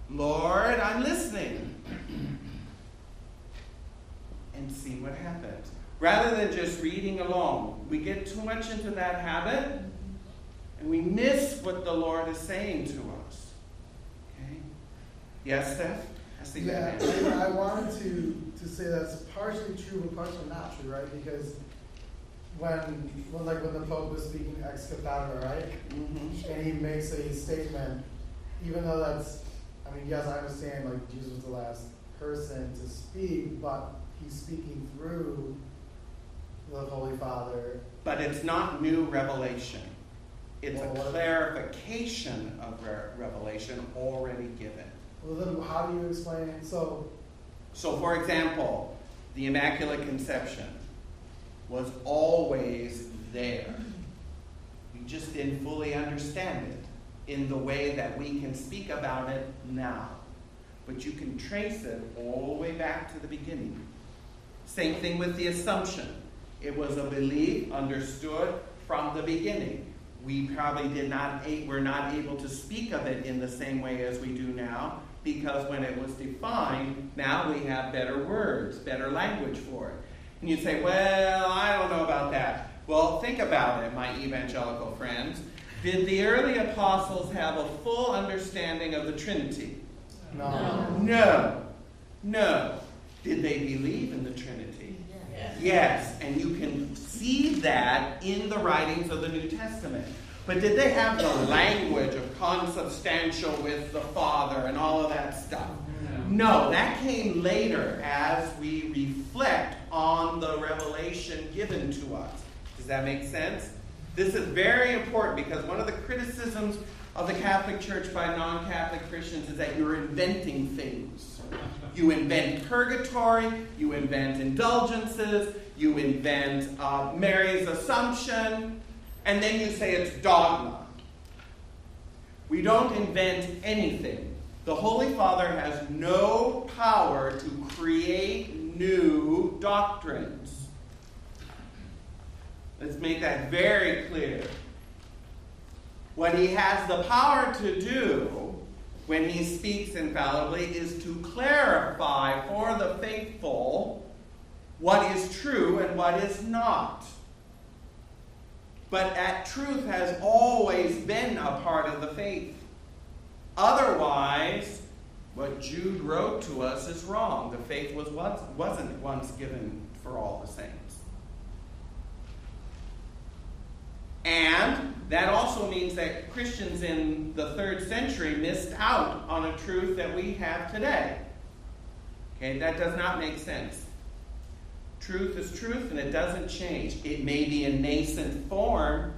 Lord, I'm listening. And see what happens. Rather than just reading along, we get too much into that habit and we miss what the Lord is saying to us. Okay? Yes, Steph? I see that. Yeah, I wanted to say that's partially true but partially not true, right? Because when the Pope was speaking ex cathedra, right? Mm-hmm. And he makes a statement, even though that's, yes, I understand, like, Jesus was the last person to speak, but he's speaking through the Holy Father. But it's not new revelation. It's a clarification of revelation already given. Well, then how do you explain it? So, for example, the Immaculate Conception was always there. We just didn't fully understand it in the way that we can speak about it now. But you can trace it all the way back to the beginning. Same thing with the Assumption. It was a belief understood from the beginning. We probably were not able to speak of it in the same way as we do now, because when it was defined, now we have better words, better language for it. And you'd say, well, I don't know about that. Well, think about it, my evangelical friends. Did the early apostles have a full understanding of the Trinity? No. Did they believe in the Trinity? Yes. And you can see that in the writings of the New Testament. But did they have the language of consubstantial with the Father and all of that stuff? No, that came later as we reflect on the revelation given to us. Does that make sense? This is very important because one of the criticisms of the Catholic Church by non-Catholic Christians is that you're inventing things. You invent purgatory, you invent indulgences, you invent Mary's Assumption, and then you say it's dogma. We don't invent anything. The Holy Father has no power to create new doctrines. Let's make that very clear. What he has the power to do when he speaks infallibly is to clarify for the faithful what is true and what is not. But truth has always been a part of the faith. Otherwise, what Jude wrote to us is wrong. The faith wasn't once given for all the saints. And that also means that Christians in the 3rd century missed out on a truth that we have today. Okay, that does not make sense. Truth is truth and it doesn't change. It may be in nascent form.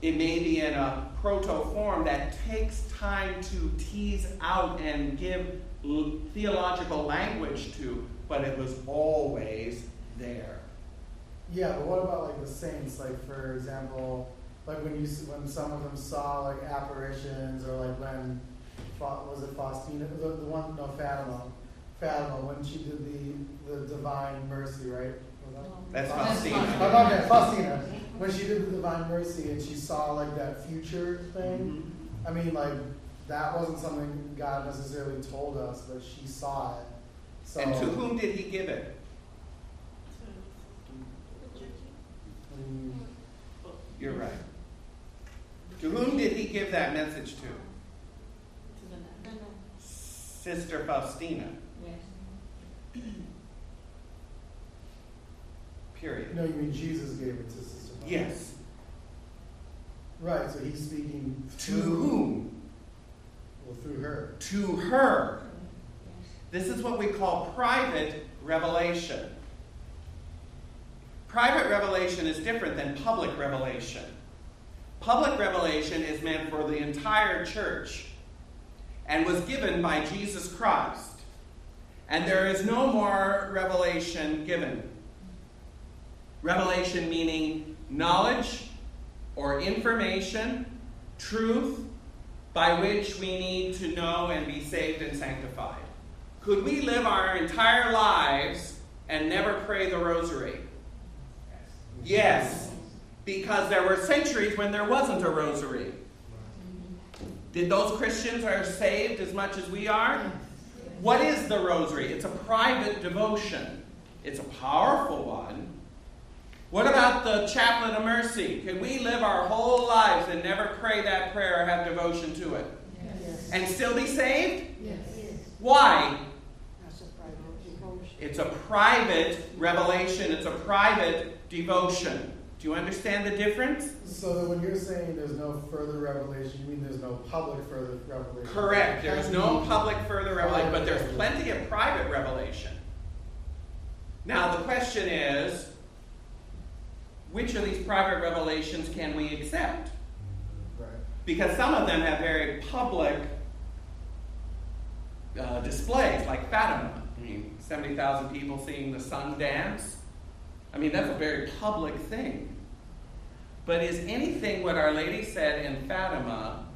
It may be in a proto-form that takes time to tease out and give theological language to, but it was always there. Yeah, but what about like the saints? Like, for example, like when some of them saw like apparitions, or like when was it Faustina? Fatima, when she did the Divine Mercy, right? That's Faustina. Okay, Faustina. When she did the Divine Mercy and she saw like that future thing, like that wasn't something God necessarily told us, but she saw it. So, and to whom did he give it? You're right. To whom did he give that message to? Sister Faustina. Yes. Period. No, you mean Jesus gave it to Sister Faustina? Yes. Right, so he's speaking to whom? Well, through her. To her. This is what we call private revelation. Private revelation is different than public revelation. Public revelation is meant for the entire church and was given by Jesus Christ. And there is no more revelation given. Revelation meaning knowledge or information, truth, by which we need to know and be saved and sanctified. Could we live our entire lives and never pray the rosary? Yes, because there were centuries when there wasn't a rosary. Did those Christians are saved as much as we are? What is the rosary? It's a private devotion. It's a powerful one. What about the Chaplet of Mercy? Can we live our whole lives and never pray that prayer or have devotion to it? Yes. And still be saved? Yes. Why? That's a private devotion. It's a private revelation. It's a private devotion. Do you understand the difference? So that when you're saying there's no further revelation, you mean there's no public further revelation? Correct. There's no public further revelation, but there's plenty of private revelation. Now the question is, which of these private revelations can we accept? Right. Because some of them have very public displays, like Fatima. I mean, 70,000 people seeing the sun dance. I mean, that's a very public thing. But is anything what Our Lady said in Fatima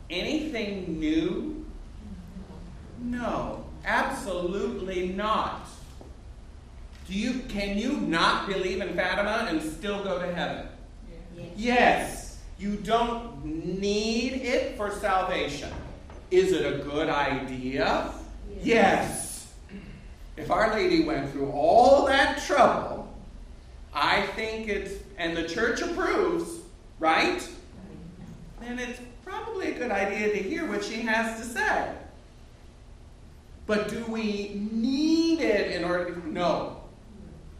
anything new? No, absolutely not. Can you not believe in Fatima and still go to heaven? Yes. You don't need it for salvation. Is it a good idea? Yes. If Our Lady went through all that trouble, I think and the church approves, right? Then it's probably a good idea to hear what she has to say. But do we need it in order to? No.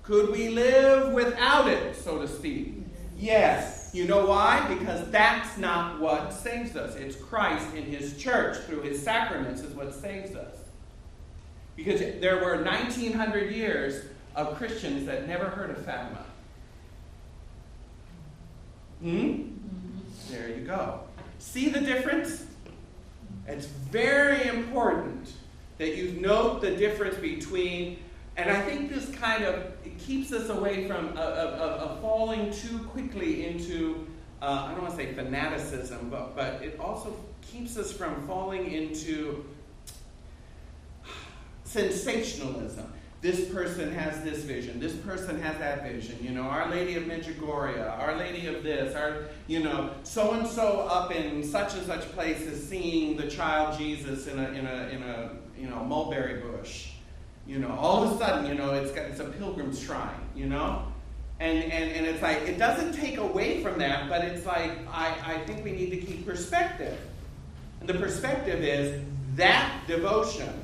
Could we live without it, so to speak? Yes. You know why? Because that's not what saves us. It's Christ in His church through His sacraments is what saves us. Because there were 1,900 years of Christians that never heard of Fatima. There you go. See the difference? It's very important that you note the difference between, and I think this kind of it keeps us away from falling too quickly into, I don't want to say fanaticism, but it also keeps us from falling into sensationalism. This person has this vision. This person has that vision. You know, Our Lady of Medjugorje, Our Lady of this, so-and-so up in such and such place is seeing the child Jesus in a mulberry bush. You know, all of a sudden, you know, it's a pilgrim's shrine, you know? And it's like, it doesn't take away from that, but it's like, I think we need to keep perspective. And the perspective is that devotion,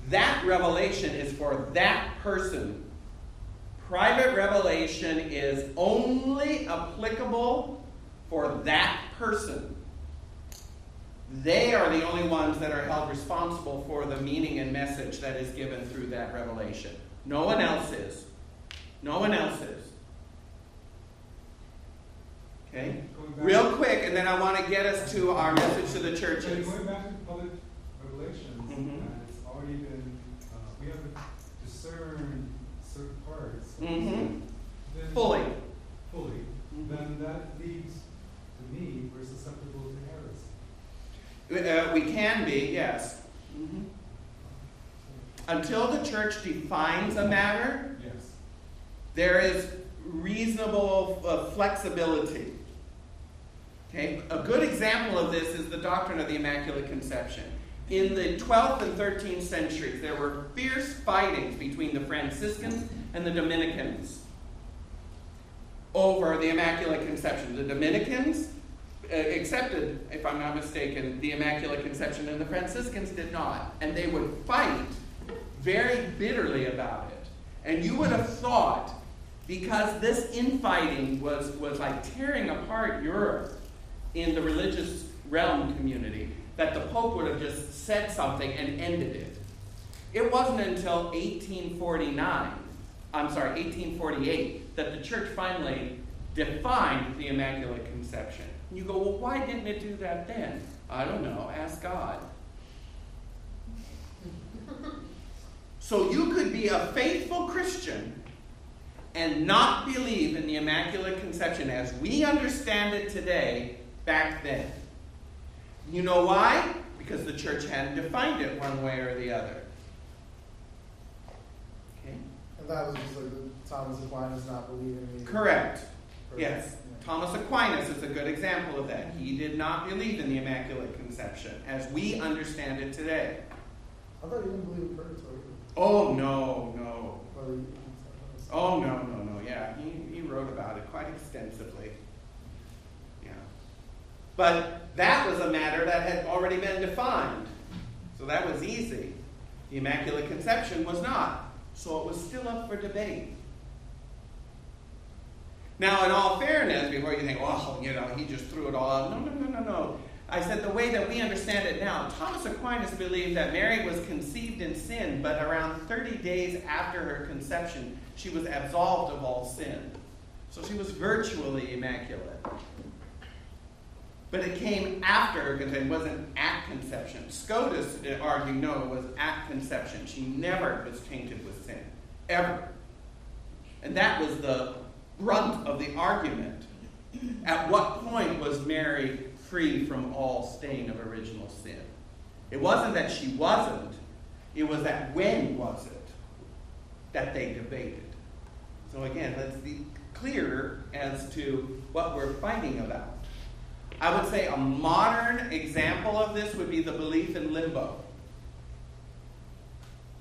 that revelation is for that person. Private revelation is only applicable for that person. They are the only ones that are held responsible for the meaning and message that is given through that revelation. No one else is. No one else is. Okay? Real quick, and then I want to get us to our message to the churches. Going back to public revelations, it's already been, we have to discern certain parts. Then Fully. Then that leads to me, we're susceptible to heresy. We can be, yes. Until the church defines a matter, Yes. there is reasonable flexibility. Okay? A good example of this is the doctrine of the Immaculate Conception. In the 12th and 13th centuries, there were fierce fightings between the Franciscans and the Dominicans over the Immaculate Conception. The Dominicans accepted, if I'm not mistaken, the Immaculate Conception, and the Franciscans did not. And they would fight very bitterly about it. And you would have thought, because this infighting was like tearing apart Europe in the religious realm community, that the Pope would have just said something and ended it. It wasn't until 1848, that the church finally defined the Immaculate Conception. And you go, well, why didn't it do that then? I don't know. Ask God. So you could be a faithful Christian and not believe in the Immaculate Conception as we understand it today back then. You know why? Because the church hadn't defined it one way or the other. Okay? And that was just like the Thomas Aquinas not believing in the Correct. person. Yes. Yeah. Thomas Aquinas is a good example of that. He did not believe in the Immaculate Conception as we understand it today. I thought you didn't believe in purgatory. Oh, no. Or you- Oh, no. Yeah, he wrote about it quite extensively. Yeah. But that was a matter that had already been defined. So that was easy. The Immaculate Conception was not. So it was still up for debate. Now, in all fairness, before you think, well, he just threw it all out. No. I said the way that we understand it now, Thomas Aquinas believed that Mary was conceived in sin, but around 30 days after her conception, she was absolved of all sin. So she was virtually immaculate. But it came after her conception. It wasn't at conception. Scotus argued, no, it was at conception. She never was tainted with sin. Ever. And that was the brunt of the argument. At what point was Mary free from all stain of original sin? It wasn't that she wasn't. It was that when was it that they debated. So again, let's be clear as to what we're fighting about. I would say a modern example of this would be the belief in limbo.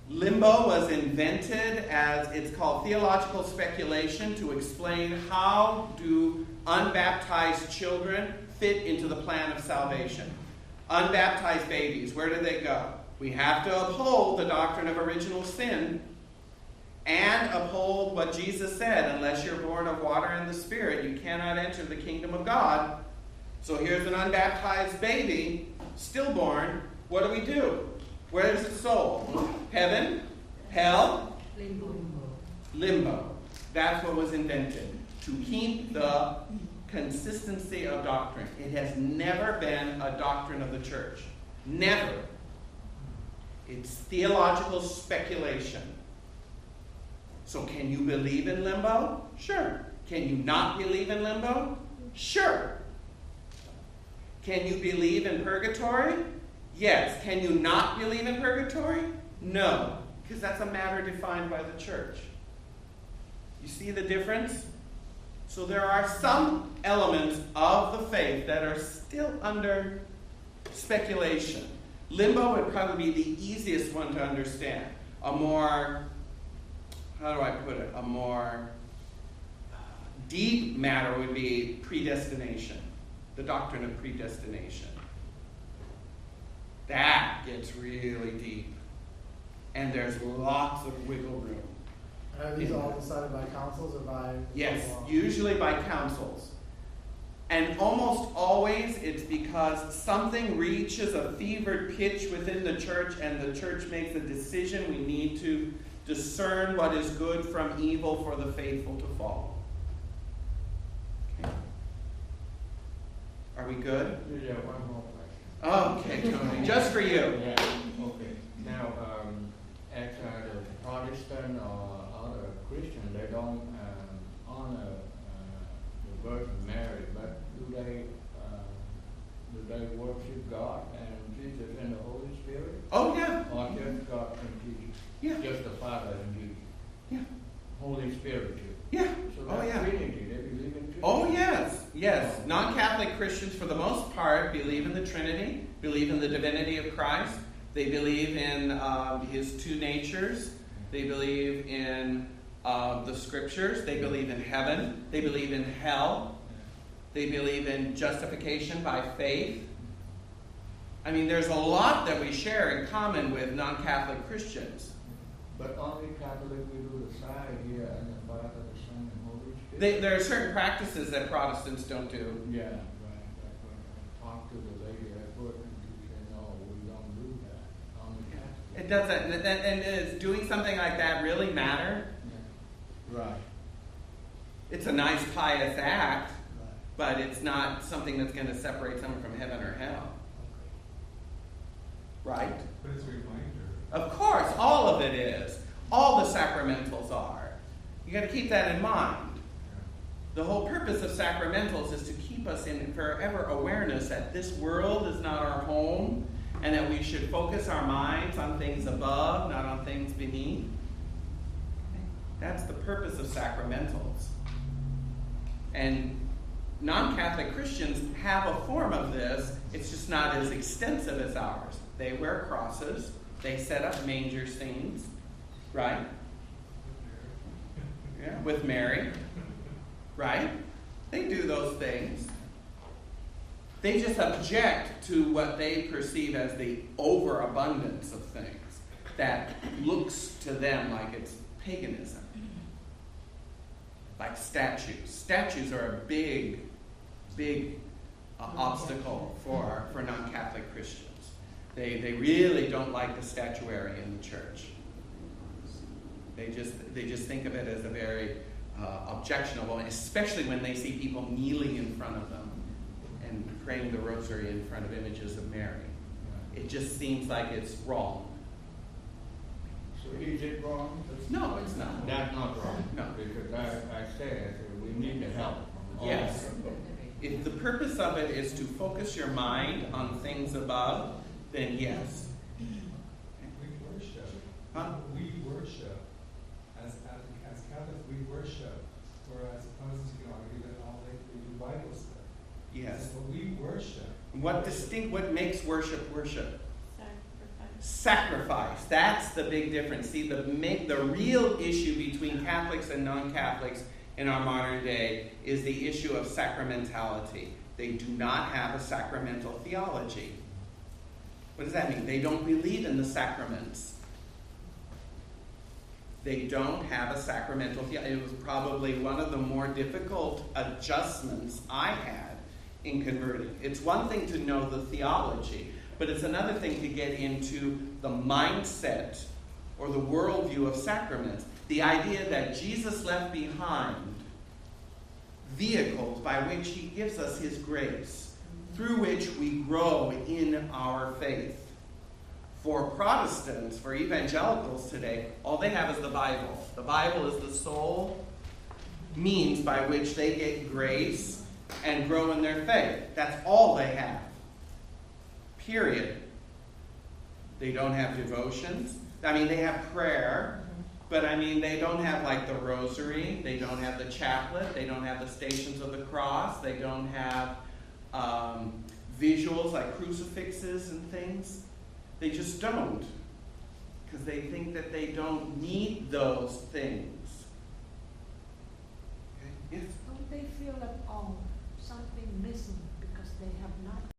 Limbo was invented as, it's called theological speculation, to explain how do unbaptized children fit into the plan of salvation. Unbaptized babies, where do they go? We have to uphold the doctrine of original sin and uphold what Jesus said, unless you're born of water and the Spirit, you cannot enter the kingdom of God. So here's an unbaptized baby, stillborn. What do? Where's its soul? Heaven? Hell? Limbo. That's what was invented, to keep the consistency of doctrine. It has never been a doctrine of the church. Never. It's theological speculation. So can you believe in limbo? Sure. Can you not believe in limbo? Sure. Can you believe in purgatory? Yes. Can you not believe in purgatory? No. Because that's a matter defined by the church. You see the difference? So there are some elements of the faith that are still under speculation. Limbo would probably be the easiest one to understand. A more, how do I put it? A more deep matter would be predestination. The doctrine of predestination. That gets really deep. And there's lots of wiggle room. Are these all decided by councils or by... Yes, usually by councils. And almost always it's because something reaches a fevered pitch within the church and the church makes a decision. We need to discern what is good from evil for the faithful to follow. Okay. Are we good? Yeah, one more question. Okay, Tony, just for you. Yeah, okay. Now, as the Protestant or other Christian, they don't honor the Virgin Mary, but do they worship God and Jesus and the Holy Spirit? Oh, yeah. Or just God and Jesus? Yeah. Just the Father and Jesus? Yeah. Holy Spirit too? Yeah. So Oh, that's yeah. Trinity, they believe in Trinity? Oh, yes. Yes. Non-Catholic Christians, for the most part, believe in the Trinity, believe in the divinity of Christ. They believe in his two natures. They believe in the scriptures. They believe in heaven. They believe in hell. They believe in justification by faith. I mean, there's a lot that we share in common with non-Catholic Christians. But only Catholic we do the side here and the Father, the Son, and Holy Spirit. There are certain practices that Protestants don't do. Yeah, right. Like when I talked to the lady at work, and she said, no, we don't do that. Only Catholic. It doesn't. And does doing something like that really matter? Yeah. Right. It's a nice, pious act, but it's not something that's going to separate someone from heaven or hell. Right? But it's a reminder. Of course, all of it is. All the sacramentals are. You got to keep that in mind. The whole purpose of sacramentals is to keep us in forever awareness that this world is not our home and that we should focus our minds on things above, not on things beneath. That's the purpose of sacramentals. And non-Catholic Christians have a form of this. It's just not as extensive as ours. They wear crosses. They set up manger scenes, right? Yeah, with Mary, right? They do those things. They just object to what they perceive as the overabundance of things that looks to them like it's paganism. Like statues. Statues are a big obstacle for non-Catholic Christians. They really don't like the statuary in the church. They just think of it as a very objectionable, especially when they see people kneeling in front of them and praying the rosary in front of images of Mary. It just seems like it's wrong. So is it wrong? No, it's not. That's not wrong. No. Because I said we need the help from all. Yes. If the purpose of it is to focus your mind on things above, then yes. We worship. Huh? We worship. As Catholics, we worship. Whereas Protestants, even all they do Bible stuff. Yes. But we worship. What makes worship worship? Sacrifice. Sacrifice. That's the big difference. See, the real issue between Catholics and non-Catholics in our modern day is the issue of sacramentality. They do not have a sacramental theology. What does that mean? They don't believe in the sacraments. They don't have a sacramental theology. It was probably one of the more difficult adjustments I had in converting. It's one thing to know the theology, but it's another thing to get into the mindset or the worldview of sacraments. The idea that Jesus left behind vehicles by which he gives us his grace, through which we grow in our faith. For Protestants, for evangelicals today, all they have is the Bible. The Bible is the sole means by which they get grace and grow in their faith. That's all they have. Period. They don't have devotions. I mean, they have prayer, but I mean, they don't have like the rosary. They don't have the chaplet. They don't have the Stations of the Cross. They don't have visuals like crucifixes and things. They just don't, because they think that they don't need those things. Okay? Yes? Don't they feel at all something missing because they have not